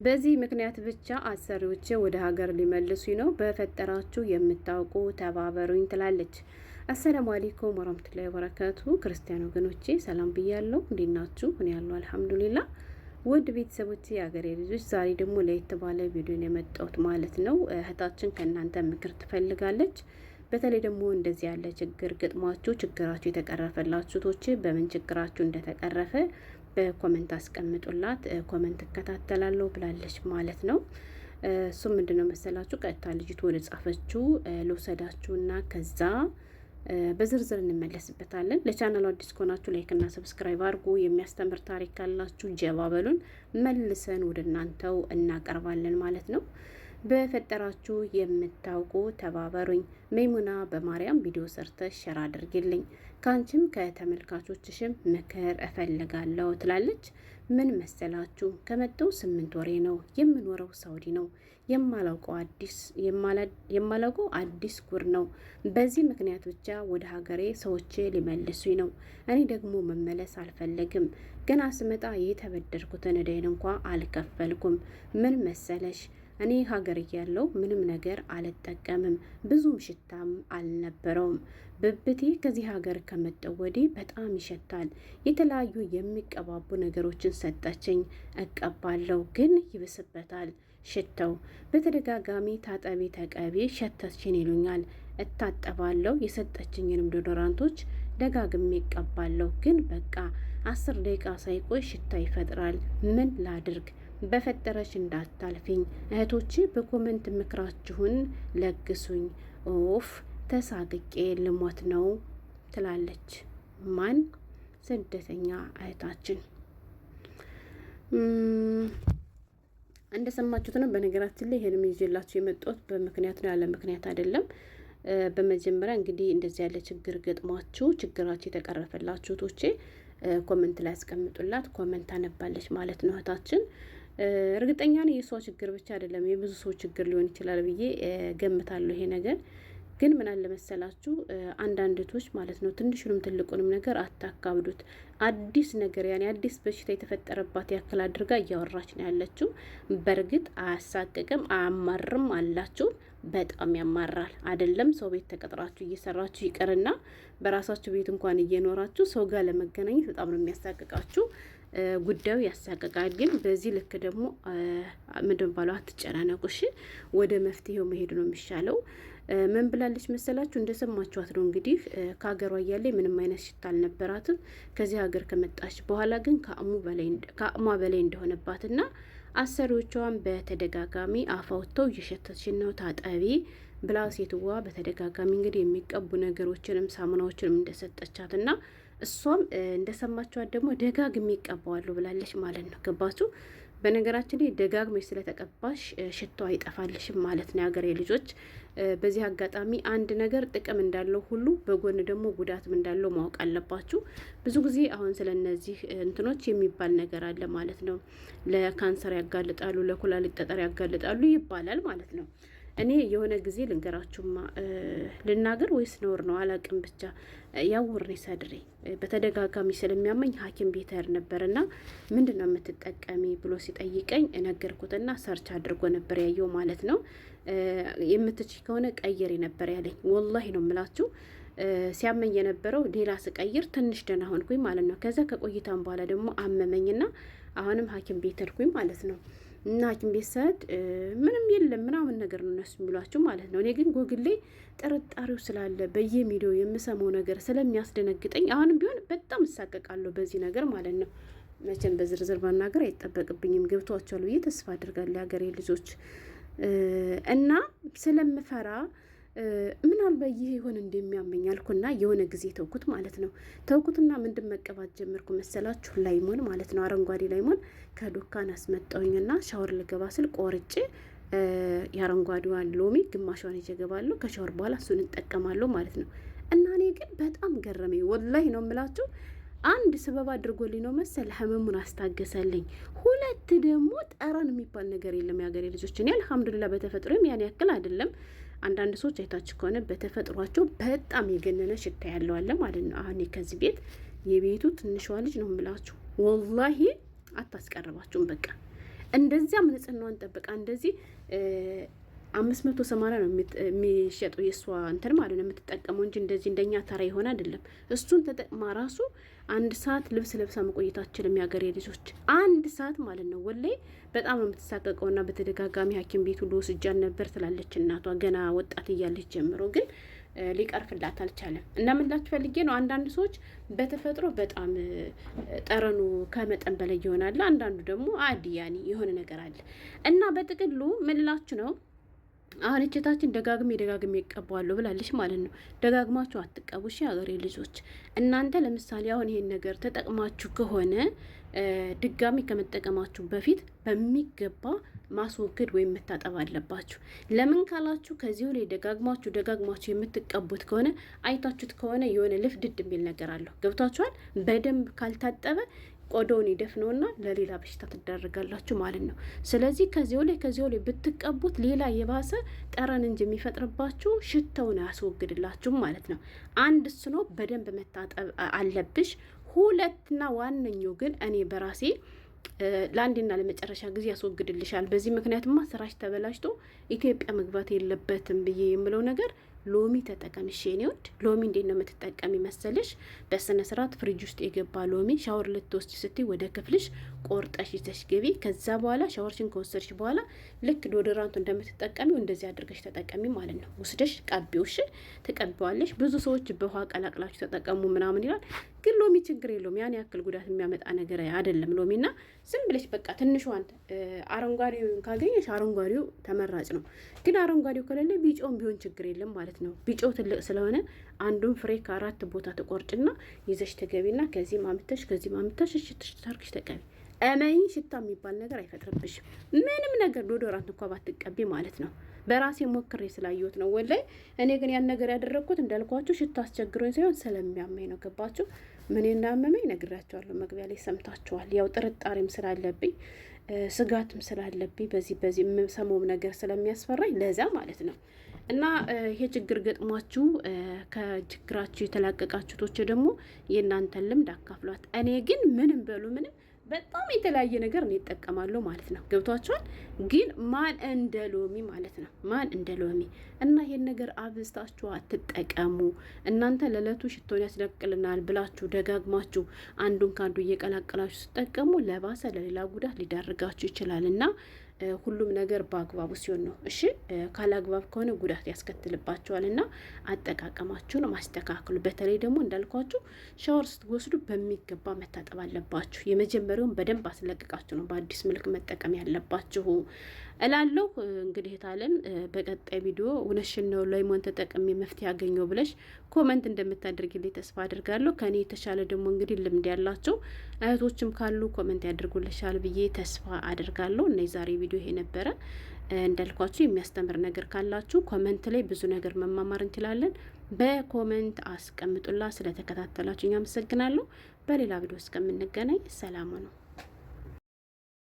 በዚህ ምክንያት ብቻ አሰሪዎቼ ወደ ሀገር ሊመልሱኝ ነው። በፈጠራችሁ የምታውቁ ተባበሩኝ ትላለች። አሰላሙ አለይኩም ወራህመቱላሂ ወበረካቱ። ክርስቲያን ወገኖቼ ሰላም ብያለሁ። እንዴት ናችሁ? እኔ ያለው አልሐምዱሊላህ። ውድ ቤተሰቦቼ የሀገሬ ልጆች ዛሬ ደግሞ ለየት ባለ ቪዲዮ ነው የመጣሁት ማለት ነው። እህታችን ከእናንተ ምክር ትፈልጋለች። በተለይ ደግሞ እንደዚህ ያለ ችግር ገጥሟችሁ ችግራችሁ የተቀረፈላችሁ ቶቼ በምን ችግራችሁ እንደተቀረፈ በኮመንት አስቀምጡላት። ኮመንት እከታተላለሁ ብላለች ማለት ነው። እሱም ምንድነው መሰላችሁ ቀጥታ ልጅቱ ወደ ጻፈችው ልውሰዳችሁና ከዛ በዝርዝር እንመለስበታለን። ለቻናሉ አዲስ ከሆናችሁ ላይክ እና ሰብስክራይብ አድርጉ። የሚያስተምር ታሪክ ካላችሁ ጀባ በሉን፣ መልሰን ወደ እናንተው እናቀርባለን ማለት ነው። በፈጠራችሁ የምታውቁ ተባበሩኝ። መይሙና በማርያም ቪዲዮ ሰርተሽ ሸር አድርግልኝ፣ ካንቺም ከተመልካቾችሽም ምክር እፈልጋለሁ ትላለች። ምን መሰላችሁ ከመጣሁ 8 ወሬ ነው። የምኖረው ሳውዲ ነው። የማላውቀው አዲስ ጉር ነው። በዚህ ምክንያት ብቻ ወደ ሀገሬ ሰዎቼ ሊመልሱኝ ነው። እኔ ደግሞ መመለስ አልፈለግም። ገና ስመጣ የተበደርኩትን እዳይን እንኳ አልከፈልኩም። ምን መሰለሽ እኔ ሀገር እያለሁ ምንም ነገር አልጠቀምም፣ ብዙም ሽታም አልነበረውም። ብብቴ ከዚህ ሀገር ከመጣሁ ወዲህ በጣም ይሸታል። የተለያዩ የሚቀባቡ ነገሮችን ሰጠችኝ፣ እቀባለሁ፣ ግን ይብስበታል ሽታው። በተደጋጋሚ ታጠቢ ተቀቢ ሸተችን ይሉኛል። እታጠባለሁ። የሰጠችኝንም ዶዶራንቶች ደጋግሜ እቀባለሁ፣ ግን በቃ 10 ደቂቃ ሳይቆይ ሽታ ይፈጥራል። ምን ላድርግ? በፈጠረሽ እንዳታልፊኝ እህቶቼ፣ በኮመንት ምክራችሁን ለግሱኝ። ኦፍ ተሳቅቄ ልሞት ነው ትላለች። ማን? ስደተኛ እህታችን። እንደሰማችሁት ነው። በነገራችን ላይ ይሄን ይዤላችሁ የመጣሁት በምክንያት ነው፣ ያለ ምክንያት አይደለም። በመጀመሪያ እንግዲህ እንደዚህ ያለ ችግር ገጥሟችሁ ችግራችሁ የተቀረፈላችሁ እህቶቼ ኮመንት ላይ ያስቀምጡላት። ኮመንት አነባለች ማለት ነው እህታችን። እርግጠኛ ነኝ የሷ ችግር ብቻ አይደለም የብዙ ሰው ችግር ሊሆን ይችላል ብዬ ገምታለሁ። ይሄ ነገር ግን ምን አለ መሰላችሁ አንዳንድ እህቶች ማለት ነው ትንሹንም ትልቁንም ነገር አታካብዱት። አዲስ ነገር ያኔ አዲስ በሽታ የተፈጠረባት ያክል አድርጋ እያወራች ነው ያለችው። በእርግጥ አያሳቅቅም፣ አያማርም አላችሁ። በጣም ያማራል አይደለም? ሰው ቤት ተቀጥራችሁ እየሰራችሁ ይቅርና በራሳችሁ ቤት እንኳን እየኖራችሁ ሰው ጋር ለመገናኘት በጣም ነው የሚያሳቅቃችሁ። ጉዳዩ ያሳቅቃል። ግን በዚህ ልክ ደግሞ ምንድን ባለው አትጨናነቁ እሺ። ወደ መፍትሄው መሄዱ ነው የሚሻለው። ምን ብላለች መሰላችሁ? እንደሰማችኋት ነው እንግዲህ ከሀገሯ እያለ ምንም አይነት ሽታ አልነበራትም። ከዚህ ሀገር ከመጣች በኋላ ግን ከአቅሟ በላይ እንደሆነባትና አሰሪዎቿን በተደጋጋሚ አፋውተው እየሸተችን ነው ታጠቢ ብላ ሴትዋ በተደጋጋሚ እንግዲህ የሚቀቡ ነገሮችንም ሳሙናዎችንም እንደሰጠቻትና እሷም እንደሰማችኋት ደግሞ ደጋግሜ ይቀባዋለሁ ብላለች ማለት ነው። ገባችሁ? በነገራችን ላይ ደጋግመሽ ስለተቀባሽ ሽታው አይጠፋልሽም ማለት ነው የሀገሬ ልጆች። በዚህ አጋጣሚ አንድ ነገር ጥቅም እንዳለው ሁሉ በጎን ደግሞ ጉዳትም እንዳለው ማወቅ አለባችሁ። ብዙ ጊዜ አሁን ስለነዚህ እንትኖች የሚባል ነገር አለ ማለት ነው። ለካንሰር ያጋልጣሉ፣ ለኩላሊት ጠጠር ያጋልጣሉ ይባላል ማለት ነው። እኔ የሆነ ጊዜ ልንገራችሁማ፣ ልናገር ወይስ ነውር ነው አላቅም፣ ብቻ ያውርኔ ሰድሬ በተደጋጋሚ ስለሚያመኝ ሐኪም ቤት ሄድ ነበርና ምንድን ነው የምትጠቀሚ ብሎ ሲጠይቀኝ ነገርኩትና ሰርች አድርጎ ነበር ያየው ማለት ነው። የምትች ከሆነ ቀይሬ ነበር ያለኝ። ወላሂ ነው የምላችሁ። ሲያመኝ የነበረው ሌላ ስቀይር ትንሽ ደህና ሆንኩኝ ማለት ነው። ከዛ ከቆይታም በኋላ ደግሞ አመመኝና አሁንም ሐኪም ቤት ሄድኩኝ ማለት ነው። እና ሐኪም ቤት ስሄድ ምንም የለም ምናምን ነገር ነው እነሱ የሚሏቸው ማለት ነው። እኔ ግን ጎግሌ ጥርጣሬው ስላለ በየሚዲያው የምሰማው ነገር ስለሚያስደነግጠኝ አሁንም ቢሆን በጣም እሳቀቃለሁ በዚህ ነገር ማለት ነው። መቼም በዝርዝር ማናገር አይጠበቅብኝም። ገብቷቸዋል ብዬ ተስፋ አድርጋለሁ የሀገሬ ልጆች። እና ስለምፈራ ምናልባት ይህ ይሆን እንደሚያመኝ አልኩና የሆነ ጊዜ ተውኩት ማለት ነው። ተውኩትና ምንድን መቀባት ጀመርኩ መሰላችሁ? ላይሞን ማለት ነው። አረንጓዴ ላይሞን ከዱካን አስመጣውኝና ሻወር ልገባ ስል ቆርጬ የአረንጓዴዋን ሎሚ ግማሿን ይዤ እገባለሁ። ከሻወር በኋላ እሱን እንጠቀማለሁ ማለት ነው። እና እኔ ግን በጣም ገረመኝ። ወላሂ ነው የምላችሁ። አንድ ስበብ አድርጎልኝ ነው መሰል ህመሙን አስታገሰልኝ። ሁለት ደግሞ ጠረን የሚባል ነገር የለም የሀገሬ ልጆች። እኔ አልሐምዱሊላህ በተፈጥሮም ያን ያክል አይደለም። አንዳንድ ሰዎች አይታችሁ ከሆነ በተፈጥሯቸው በጣም የገነነ ሽታ ያለው አለ ማለት ነው። አሁን ከዚህ ቤት የቤቱ ትንሿ ልጅ ነው የምላችሁ፣ ወላሂ አታስቀርባችሁም። በቃ እንደዚያም ንጽህናዋን ጠብቃ እንደዚህ 580 ነው የሚሸጠው የእሷ እንትን ማለት ነው የምትጠቀመው እንጂ እንደዚህ እንደኛ ተራ የሆነ አይደለም። እሱን ተጠቅማ ራሱ 1 ሰዓት ልብስ ለብሳ መቆየት አትችልም። የሀገሬ ልጆች 1 ሰዓት ማለት ነው። ወላሂ በጣም ነው የምትሳቀቀውና በተደጋጋሚ ሐኪም ቤት ሁሉ ወስጃን ነበር ትላለች እናቷ ገና ወጣት እያለች ጀምሮ ግን ሊቀርፍላት አልቻለም። እና ምን ላችሁ ፈልጌ ነው አንዳንድ ሰዎች በተፈጥሮ በጣም ጠረኑ ከመጠን በላይ ይሆናል፣ አንዳንዱ ደግሞ አዲያኒ የሆነ ነገር አለ እና በጥቅሉ ምን ላችሁ ነው አሁን እችታችን ደጋግሜ ይቀባዋለሁ ብላለች ማለት ነው። ደጋግማችሁ አትቀቡ እሺ ሀገሬ ልጆች። እናንተ ለምሳሌ አሁን ይሄን ነገር ተጠቅማችሁ ከሆነ ድጋሚ ከመጠቀማችሁ በፊት በሚገባ ማስወገድ ወይም መታጠብ አለባችሁ። ለምን ካላችሁ ከዚሁ ላይ ደጋግማችሁ የምትቀቡት ከሆነ አይታችሁት ከሆነ የሆነ ልፍድድ የሚል ነገር አለው። ገብታችኋል? በደንብ ካልታጠበ ቆዳውን ይደፍነውና ለሌላ በሽታ ትዳረጋላችሁ ማለት ነው። ስለዚህ ከዚሁ ላይ ብትቀቡት ሌላ የባሰ ጠረን እንጂ የሚፈጥርባችሁ ሽታውን አያስወግድላችሁም ማለት ነው። አንድ እሱ ነው፣ በደንብ መታጠብ አለብሽ። ሁለትና ዋነኛው ግን እኔ በራሴ ለአንድና ለመጨረሻ ጊዜ ያስወግድልሻል። በዚህ ምክንያትማ ስራሽ ተበላሽቶ ኢትዮጵያ መግባት የለበትም ብዬ የምለው ነገር ሎሚ ተጠቀሚ። እሺ የኔ ውድ ሎሚ እንዴት ነው የምትጠቀሚ መሰለሽ? በስነ ስርዓት ፍሪጅ ውስጥ የገባ ሎሚ ሻወር ልትወስጂ ስትይ ወደ ክፍልሽ ቆርጠሽ ይዘሽ ገቢ። ከዛ በኋላ ሻወርሽን ከወሰድሽ በኋላ ልክ ዶዶራንቱ እንደምትጠቀሚው እንደዚህ አድርገሽ ተጠቀሚ ማለት ነው። ወስደሽ ቀቢው። እሺ ትቀቢዋለሽ። ብዙ ሰዎች በውሃ ቀላቅላችሁ ተጠቀሙ ምናምን ይላል፣ ግን ሎሚ ችግር የለውም። ያን ያክል ጉዳት የሚያመጣ ነገር አይደለም ሎሚና ዝም ብለሽ በቃ ትንሿን አረንጓዴውን ካገኘሽ አረንጓዴው ተመራጭ ነው። ግን አረንጓዴው ከሌለ ቢጫውን ቢሆን ችግር የለም ማለት ነው። ቢጫው ትልቅ ስለሆነ አንዱን ፍሬ ከ4 ቦታ ተቆርጭና ይዘሽ ተገቢና ከዚህ ማምተሽ እሽትሽ ታርክሽ ተቀቢ። እመኝ ሽታ የሚባል ነገር አይፈጥርብሽም። ምንም ነገር ዶዶራንት እንኳ ባትቀቢ ማለት ነው። በራሴ ሞክሬ ስላየሁት ነው ወላይ። እኔ ግን ያን ነገር ያደረግኩት እንዳልኳችሁ ሽታ አስቸግሮኝ ሳይሆን ስለሚያመኝ ነው። ገባችሁ? ምን እንዳመመኝ ነግራቸዋለሁ። መግቢያ ላይ ሰምታችኋል። ያው ጥርጣሬም ስላለብኝ ስጋትም ስላለብኝ በዚህ የምሰማውም ነገር ስለሚያስፈራኝ ለዛ ማለት ነው። እና ይሄ ችግር ገጥሟችሁ ከችግራችሁ የተላቀቃችሁ ቶች ደግሞ የእናንተን ልምድ አካፍሏት። እኔ ግን ምንም በሉ ምንም በጣም የተለያየ ነገር እኔ እጠቀማለሁ ማለት ነው። ገብቷችኋል? ግን ማን እንደ ሎሚ ማለት ነው። ማን እንደ ሎሚ እና ይሄን ነገር አብዝታችሁ አትጠቀሙ። እናንተ ለዕለቱ ሽቶን ያስለቅልናል ብላችሁ ደጋግማችሁ አንዱን ካንዱ እየቀላቀላችሁ ስትጠቀሙ ለባሰ ለሌላ ጉዳት ሊዳርጋችሁ ይችላል እና ሁሉም ነገር በአግባቡ ሲሆን ነው። እሺ ካላግባብ ከሆነ ጉዳት ያስከትልባቸዋል እና አጠቃቀማችሁን ማስተካከሉ። በተለይ ደግሞ እንዳልኳችሁ ሻወር ስትወስዱ በሚገባ መታጠብ አለባችሁ። የመጀመሪያውን በደንብ አስለቅቃችሁ ነው በአዲስ መልክ መጠቀም ያለባችሁ እላለሁ። እንግዲህ ታለም በቀጣይ ቪዲዮ እውነትሽን ነው ላይሞን ተጠቅሜ መፍትሄ ያገኘው ብለሽ ኮመንት እንደምታደርግልኝ ተስፋ አድርጋለሁ። ከኔ የተሻለ ደግሞ እንግዲህ ልምድ ያላቸው እህቶችም ካሉ ኮመንት ያደርጉልሻል ብዬ ተስፋ አድርጋለሁ። እና የዛሬ ቪዲዮ ይሄ ነበረ። እንዳልኳችሁ የሚያስተምር ነገር ካላችሁ ኮመንት ላይ ብዙ ነገር መማማር እንችላለን። በኮመንት አስቀምጡላ። ስለተከታተላችሁ አመሰግናለሁ። በሌላ ቪዲዮ እስከምንገናኝ ሰላም ነው።